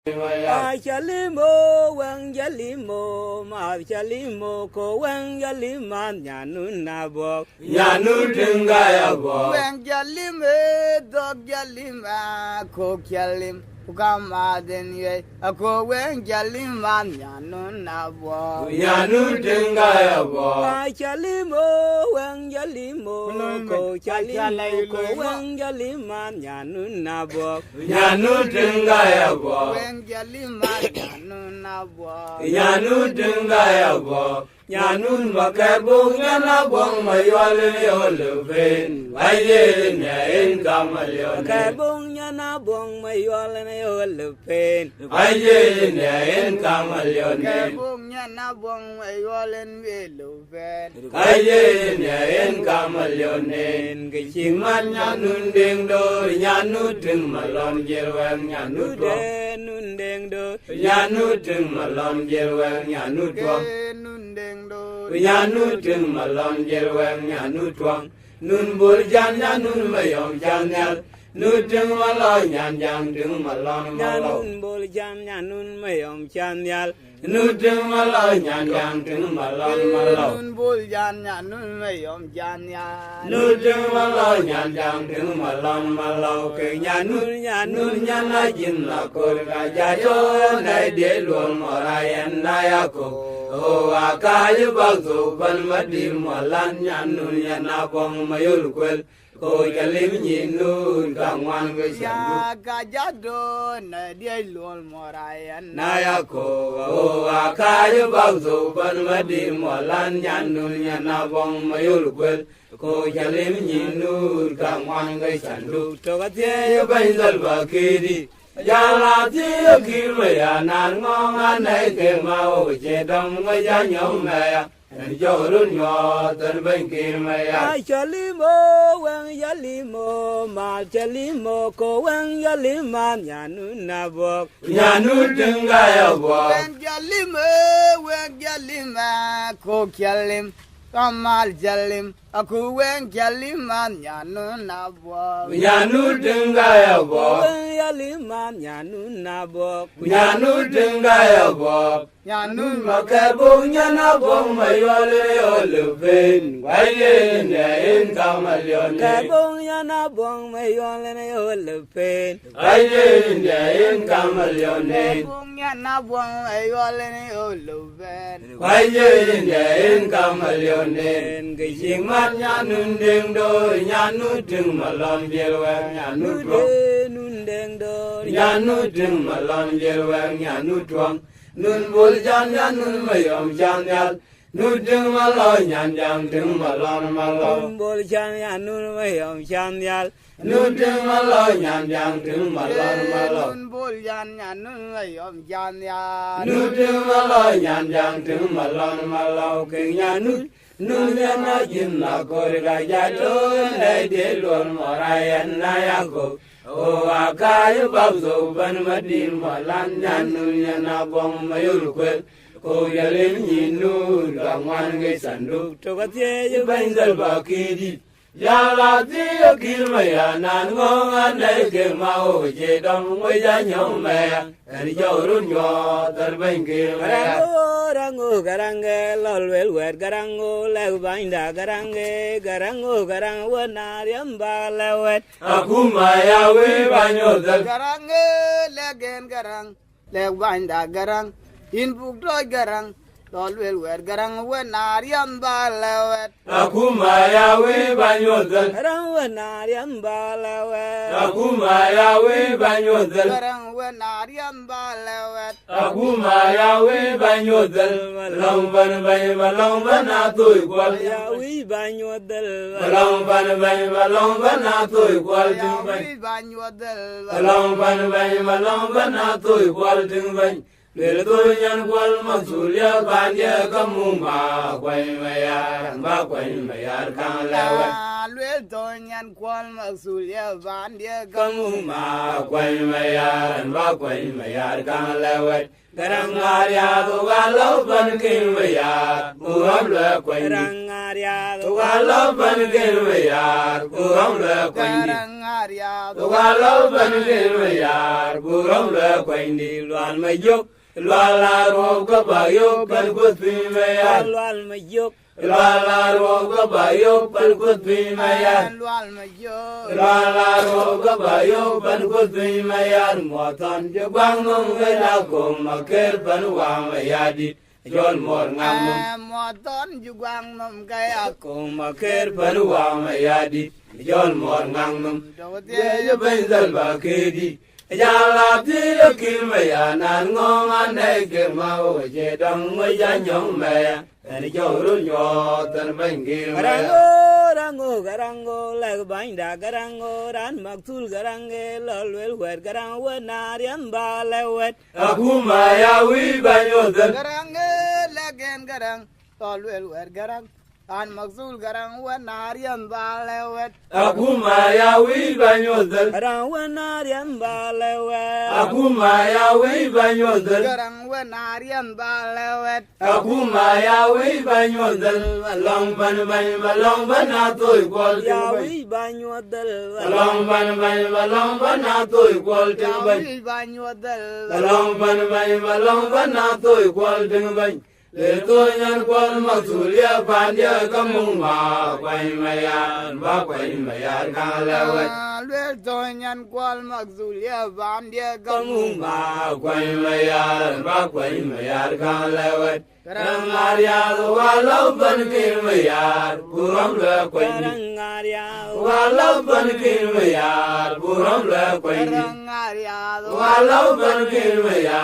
Chalimo, Wang Jalimo, Ma Chalimo, Ko Wang Jaliman, Yanun Nabok, Yanu Dingayabo, Wang Jalime, Dog Jalima, Ko Jalim, Ukama Denye, a Ko Wang Jaliman, Yanun Nabo, Yanu Dingayabo, Chalimo, Wang Jalimo, Ko Chalimo, Ko Wang Jaliman, Yanun Nabok, Yanu Dingayabo, Wang Jaliman, Yanun Nabo, Yanu Dingayabo, Yanun Makabo, Yanabong, Mayole, Olivin, Vayin, in Gamalion, Kabong Yanabong, Mayol and Ayol Pain, Vayin, in Gamalion, Kabung Yanabong, Ayolan Veloven, Vayin, in Gamalion, Gichiman, Yanun Dingdo, Yanu Ting Malon, Yerwang, Yanu Nundeng do, Yanu Ting Malon, Yerwang, Yanu Twang. Nundeng do, Yanu Ting Malon, Yerwang, Yanu Twang. Nun Burjan, Yanun Mayom, Janel. Nuting Malon, Yan Ting Malon, Malon. Yanun Boljan, Yanun Mayom Chanyal, Nuting Malon, Yan Ting Malon, Malon. Nun Buljan, Yanun Mayom Janya, Nuting Malon, Yan Ting Malon, Malon. Yanun, Yanun, Yanajin, Lakurga, Jato, Nade, Lon, Morayan, Nayako. Oh, Akayu Bazo, Palmadi, Malan, Yanun, Yanabong, Mayulquel. Oh, Yalim Yinun, Gangwan, Ya Gajado, Nadia Lol Morayan, Nayako, oh, Akayu Bazo, Palmadi, Malan, Yanun, Yanabong, Mayulquel. Oh, Yalim Yinun, Gangwan, Sandu, Togatia, Bainzal Bakiri. Yala tia kilmaya nan ngong anai ke mau jedam ngaya nyomaya jorun yo tan ben kilmaya Chalimo, Wang Yalimo, Ma Chalimo, Ko Wang Yaliman, Yanun Nabok, Yanu Dingaya bo Wen Jalima, Ko Jalim, Kamal Jalim, Aku Wen Jaliman, Yanun Nabo, Yanu Dingaya bo Wang Yaliman, Yanun Nabok, Yanu Dingaya bo Yanun Makabo Yanabong mayole olubin Wayin in Kamalion Kabong Yanabong, Mayon and Ayol Pain, Wayin in Kamalion Bung Yanabong, Ayolan Oloven, Wayin in Kamalion Gichiman Yanun Dingdo Yanu Ting Malon Jelwang Yanu Twang Nundeng do, Yanu Ting Malon Jelwang Yanu Twang Nun Buljan Yanun Mayom Janyal Nuting Malon Yan Ting Malon Malon Boljan, Yanun Mayom Chanyal, Nuting Malon Yan Ting Malon Malon Nun Buljan, Yanun Mayom Janya, Nuting Malon Yan Ting Malon Malon King Yanu Nun Yana Jinna Korga Jato Nade Lon Morayan Nayako Oh, Akayu Babzo Banmadin Malan Yanu Yanabong Mayulquel Oh, Yalim Yinu Gangwan Sandu Togatia, Bainzal Bakidi Yala Tia Kilmaya Nango and Lake Mao Jedam Wayanyomaya and Jorun Yo Tarban Kilmaya Garango, Garange, Lolwell, Wet Garango, Levinda, Garange, Garango, Garango, Nariamba, Akumaya Wibanyo Garange, Legen Garang, Legwanda Garang, In Bukdoi Garang, Lolwell Wet Garang, when Ariam Balawet, Akumaya Wibanyo Nariamba, Akumaya Wibanyo Garang, when Ariam Balawet, Akumaya Wibanyo Lomban Bay Malomban Atu Equal we banyo del Malomban Bay Malomban Atu Equal Timban Banyodel, Malomban Bay Malomban Atu Equal Timban Lildoyan Qual Masulia Banya Kamuma Quaymaya Ba Quaymaya Kalawa Lwel Donyan Qual Masulia Vandia Kamuma Quaymaya Ba Quaymaya Kalawa Garangaria Galopan Kilmaya Muhamla Quaymaya Rangaria, Galopan Kilmaya Muhamla Quaymaya naria Uga lau ban kin ma yar buram le kwindi lwan ma yok lwan la ro ga ba yok ban gut pi ma yar lwal ma yok lwan la ro ga ba yok ban gut pi ma yar lwal ma yo lwan la ro ga ba yok ban gut pi ma yar mo tan je bang mong ve na ko ma ker ban wa ma yadi Jol mor ngam mo ton ju gwang nom kaya ko ma ker ban wa ma yadi Jol mor ngam do ye ye ben zal ba ke di ya la ti yo ki ma ya nan ngong an ne ke ma o je dang ma ya nyong ma ya ni jo ru nyo tan ben ki ma garango lag bainda garango ran maktul garange lolwel wer garang wenar yan balewet aku ma ya wi ba yo dan garang legen garang tolwel wer garang an maksul garang wa narian balewet aku ma ya wi ba yo dan garang wenar yan balewet aku ma ya wi ba yo dan garang wa narian balewet aku ma ya wi ba yo dan long ban na toy kwal ya tin wi banyodel long ban na toy kwal tin ban wi banyodel long ban na toy kwal tin ban le to nyan kwal ma tulia pan dia kamung ma kwai ma ya ba kwai ma ya ka lewet le to nyan kwal maksul ya ban dia kamung ma kwai ma ya ba kwai ma ya ka lewet Karang Arya walau ban kin ma ya puram le kwai garangaria walau ban kin ma ya puram le kwai garangaria walau ban kin ma ya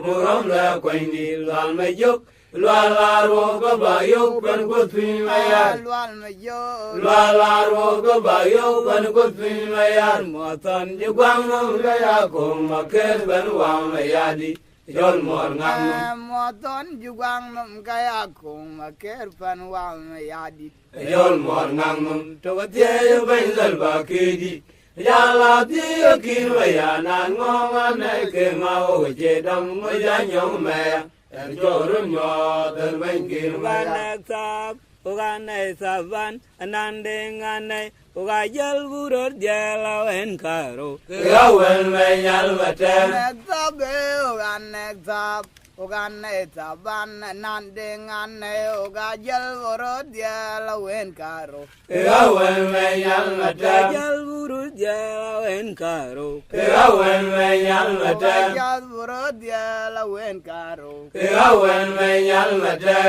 puram le kwai ni lal ma yok lal la ro ga ba yok ban ko thui ma ya lwal ma yo lal la ro ga ba yok ban ko thui ma ya mo tan je gwang no ga ya ko ma ker ban wa ma ya di jol mor ngam mo ton ju gwang nom kaya kung maker pan wa ma yadi jol mor ngam to ga te ban zal ba ke di ya la ti ki ma ya na ngom na ke ma o je dam mo ya nyong ma ya jo ru nyo ter ban ki ma ya uganek sab uganai saban anande ngane ugajal buror jalawen karo ga wen me nyal ma te nek tabe uganek tab uganai taban nande ngane ugajal vorod ya lawen karo ga wen me nyal ma te ugajal buror jalawen karo ga wen me nyal ma te ugajal vorod ya lawen karo ga wen me nyal ma te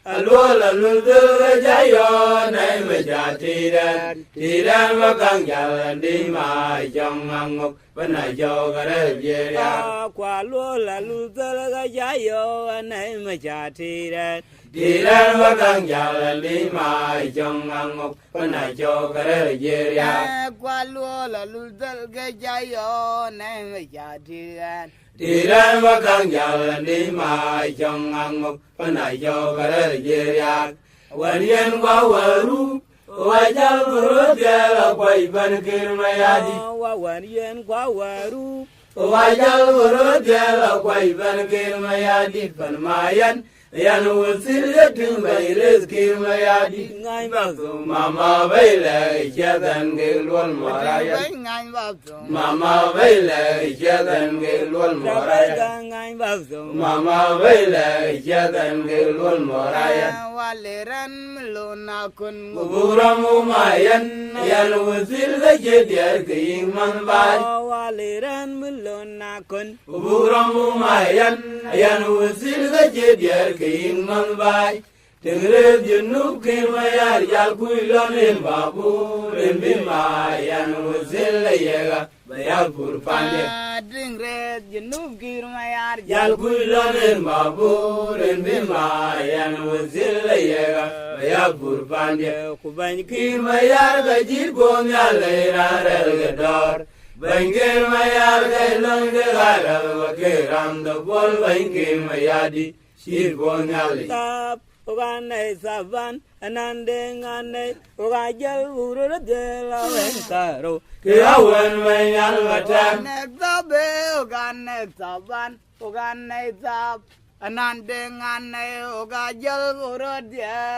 Alwala luldu jayo nay me ja tiran ma kang jalan di ma jong angok bana jo gare jeria kwa lola lutal ga jayo anai majatiran tiran ma kang jalan di ma jong angok bana jo gare jeria kwa lola lutal ga jayo nay me jatiran tiran ma kang jalan di ma jong angok bana jo gare jeria wanyen wa waru wajal burut ya kwai ban kirma yadi wawan yen kwa waru wajal burut ya kwai ban kirma yadi ban mayan yan wusil yatin bai res kirma yadi ngai ba mama baila jadan gelwal maraya ngai ba mama baila jadan gelwal maraya ngai ba mama baila jadan gelwal maraya waleran lona kun Buramu mayan yan wusil da jediyar kayin man bai waliran mulona kun Buramu mayan yan wusil da jediyar kayin man bai Tingre junub kirmayar yal kuilonin babu rimbi mayan wusil da yega bayal purpande dingre junub kirmayar Yal kuilonin babu rimbi mayan wusil da yega bayal purpande kuban Kirmayar ga jirbon ya leira relga dor Bangir mayar ga longa gara wa kiram da bol bangir mayadi jirbon ya le tap uganai saban anande ngane ugajal urur jalawen karo Kiawan mayal matan nek tabe uganek taban uganai tab anandengan oga jal urut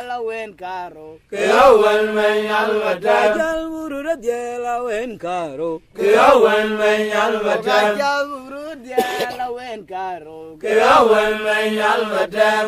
la wen karo Kawan menyal batam jal urut la wen karo Kawan menyal batam jal urut la wen karo Kawan menyal batam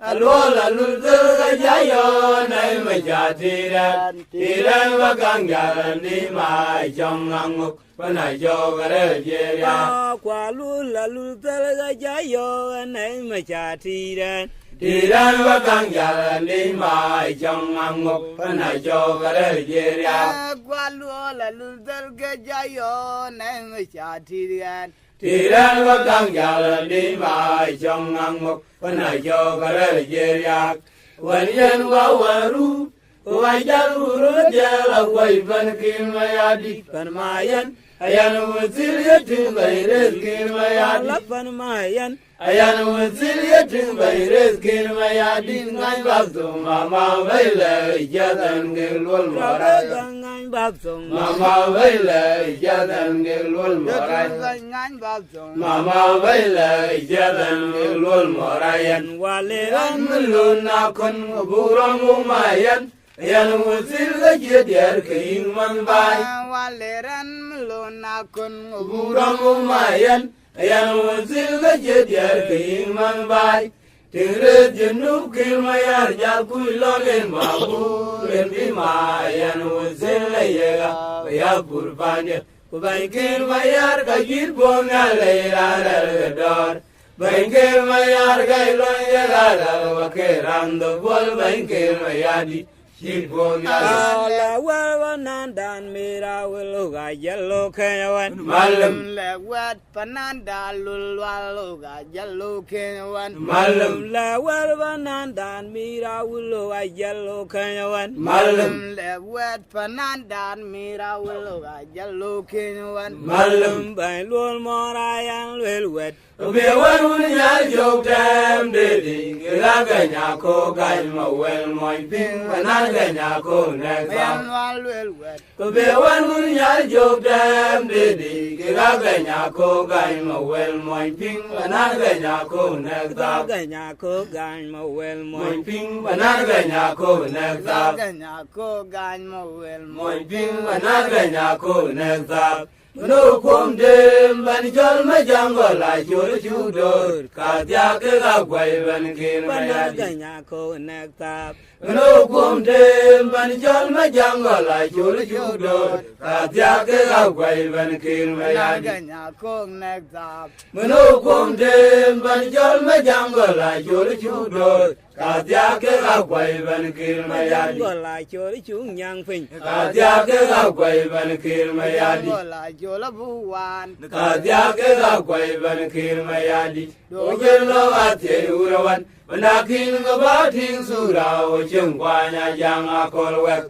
Alola lulul jayo nai majatiran tiran wakang jalan di mai chong anguk panai jo gare jeria kwa lula lulul jayo nai majatiran tiran wakang jalan di mai chong anguk panai jo gare jeria kwalu la lulul jayo nai majatiran tiran wakang jalan di mai chong anguk panai jo gare jeria wanian wawaru wajal urut jala waiban kimayadi panmayan ayan wazir yatim bayres kimayadi lapan mayan ayan wazir yatim bayres kimayadi ngai bakto mama baila ijatan gelwal maray gangan babsong mama baila ijatan gelwal maray ngan babsong mama baila ijatan gelwal marayan waleran mulun nakon buram umayan ayan wazir gajediar keing man bay waleran melona kun buram umayan ayan wazir gajediar keing man bay tingre jenub kilmayar jal kuilogen mabur en bima ayan wazir layega ya purpanya kubaikir mayar kajir bonga leira redor baikir mayar kailon yegara wakerando bol baikir mayadi ala walwanan dan mira welo ga yellow kayawan Malam lewat penanda lulwal ga jallu kewan Malam la walwanan dan mira welo ga yellow kayawan Malam lewat penanda mira wulu ga jallu kewan Malam bay lol morayan lelwet Bewan unyal jok tem dedi Kira ganya ko gany ma wel moy ping Wanan ganya ko bayan nekam walwet Bewan unyal jok tem dedi Kira ganya ko gany ma wel moy ping Wanan ganya ko nekam ganya ko gan ma wel Moy moy ping wanan ganya ko nekam ganya ko gan mo wel mo Moy ping wanan ganya ko nekam Mano kum dem ban jol ma jango la chul chudor ka dia ke ga gwai ban kin ma ya di ganya ko nekta Mano kum dem ban jol ma jango la chul chudor ka dia ke ga gwai ban kin ma ya di ganya ko nekta Mano kum dem ban jol ma jango la chul chudor ka dia ke ga gwai ban kin ma ya di go la chori chung nyang phình ka dia ke ga gwai ban kin ma ya di la jola buwan ka dia ke ga gwai ban kin ma ya di do gen lo a te urawan bana kin ga ba ting sura o chen kwa nya yang a kol wek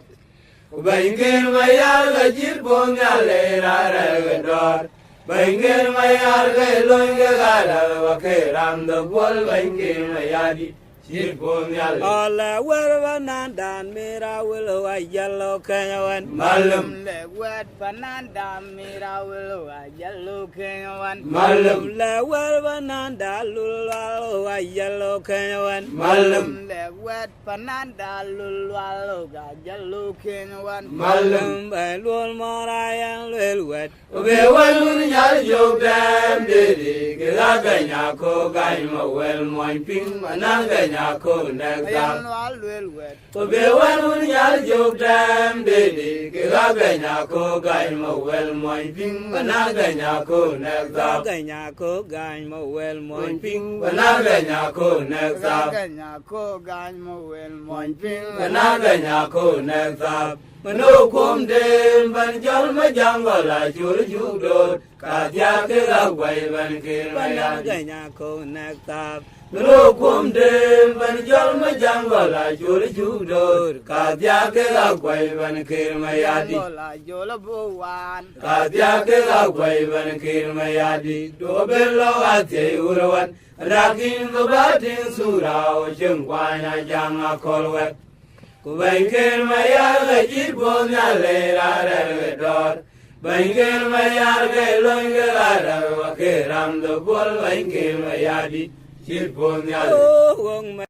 bain kin ma ya ga jir bo nya le ra ra ga dor bain kin ma ya ga lo ga ga ra wa ke ram do bol bain kin ma ya di jir bo nya le ala walwanan dan mira welo ga yellow kayawan malam lewat penanda mira wulu ga jallu kewan malam la walwanan dan lulwal ga yellow kayawan malam lewat penanda lulwal ga jallu kewan malam bay lol morayan lelwet Bewan unyal jok dem dedi Kira ganya ko gany ma wel moy ping Manang ganya ko bayan nekam walwet Bewan unyal jok dem dedi Kira ganya ko gany ma wel moy ping Manang ganya ko nekam ganya ko gan ma wel Moy moy ping Manang ganya ko nekam ganya ko gan mo wel mo ping Manang ganya ko nekam Mano kum dem ban jol ma jango la chul chudot Ka tia ke ga gwai ban kir ma ya di ganya ko nekta Mano kum dem ban jol ma jango la chul chudot Ka tia ke ga gwai ban kir ma ya di la jola buwan Ka tia ke ga gwai ban kir ma ya di Do ben lo a te urawan Rakin ga ba ting sura o chen kwa nya jang a kol wek Kubaikir mayar ga jir bo nya le ra ra ga dor Baikir mayar ga loin ga ra ra wa ke ram do bol baikir mayadi chít buồn nhà ô wong